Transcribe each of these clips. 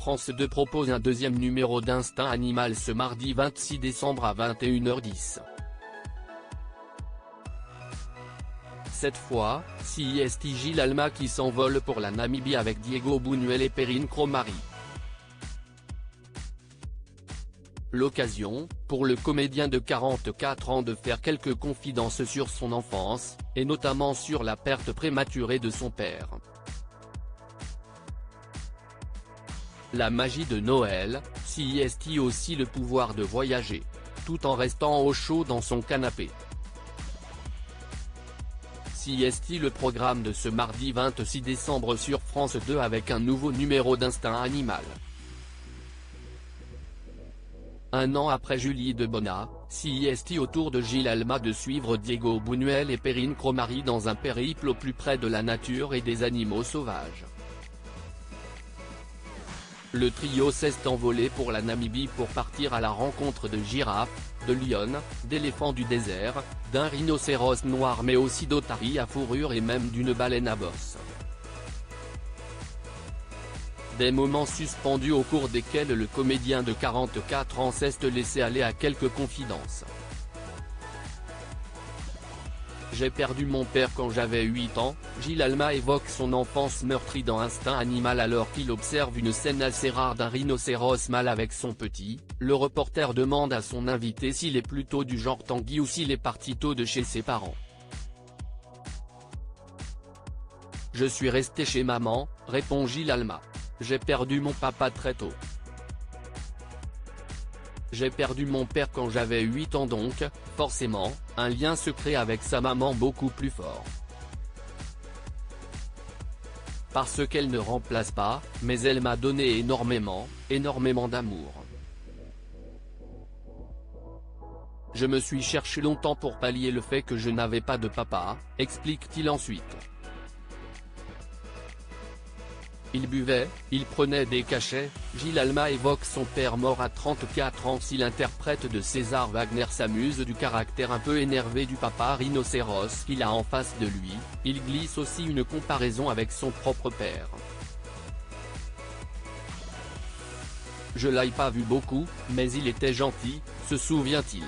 France 2 propose un deuxième numéro d'Instinct Animal ce mardi 26 décembre à 21h10. Cette fois, c'est Gilles Alma qui s'envole pour la Namibie avec Diego Buñuel et Perrine Cromary. L'occasion, pour le comédien de 44 ans de faire quelques confidences sur son enfance, et notamment sur la perte prématurée de son père. La magie de Noël, c'est aussi le pouvoir de voyager, tout en restant au chaud dans son canapé. C'est le programme de ce mardi 26 décembre sur France 2 avec un nouveau numéro d'Instinct Animal. Un an après Julie Debona, c'est au tour de Gilles Alma de suivre Diego Buñuel et Perrine Cromary dans un périple au plus près de la nature et des animaux sauvages. Le trio s'est envolé pour la Namibie pour partir à la rencontre de girafes, de lionnes, d'éléphants du désert, d'un rhinocéros noir mais aussi d'otaries à fourrure et même d'une baleine à bosse. Des moments suspendus au cours desquels le comédien de 44 ans s'est laissé aller à quelques confidences. J'ai perdu mon père quand j'avais 8 ans, Gilles Alma évoque son enfance meurtrie dans Instinct Animal alors qu'il observe une scène assez rare d'un rhinocéros mâle avec son petit. Le reporter demande à son invité s'il est plutôt du genre Tanguy ou s'il est parti tôt de chez ses parents. Je suis resté chez maman, répond Gilles Alma. J'ai perdu mon papa très tôt. J'ai perdu mon père quand j'avais 8 ans donc, forcément, un lien se crée avec sa maman beaucoup plus fort. Parce qu'elle ne remplace pas, mais elle m'a donné énormément d'amour. Je me suis cherché longtemps pour pallier le fait que je n'avais pas de papa, explique-t-il ensuite. Il buvait, il prenait des cachets. Gilles Alma évoque son père mort à 34 ans. Si l'interprète de César Wagner s'amuse du caractère un peu énervé du papa rhinocéros qu'il a en face de lui, il glisse aussi une comparaison avec son propre père. Je l'ai pas vu beaucoup, mais il était gentil, se souvient-il.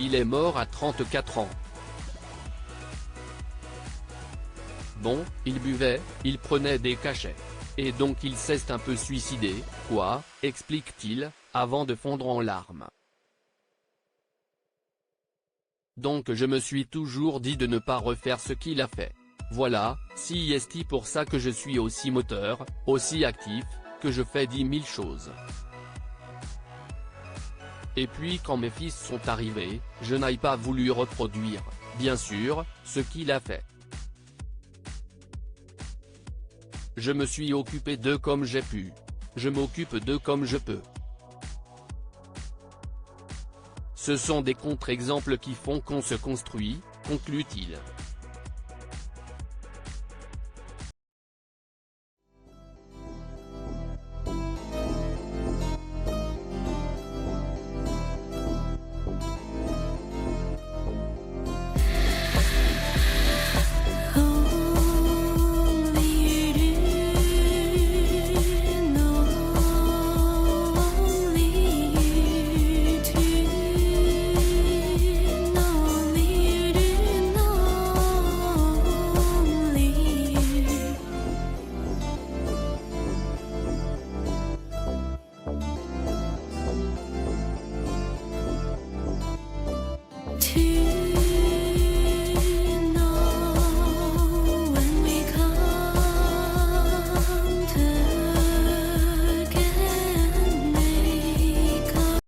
Il est mort à 34 ans. Bon, il buvait, il prenait des cachets. Et donc il s'est un peu suicidé, quoi, explique-t-il, avant de fondre en larmes. Donc je me suis toujours dit de ne pas refaire ce qu'il a fait. Voilà, c'est pour ça que je suis aussi moteur, aussi actif, que je fais 10 000 choses. Et puis quand mes fils sont arrivés, je n'ai pas voulu reproduire, bien sûr, ce qu'il a fait. Je me suis occupé d'eux comme j'ai pu. Je m'occupe d'eux comme je peux. Ce sont des contre-exemples qui font qu'on se construit, conclut-il.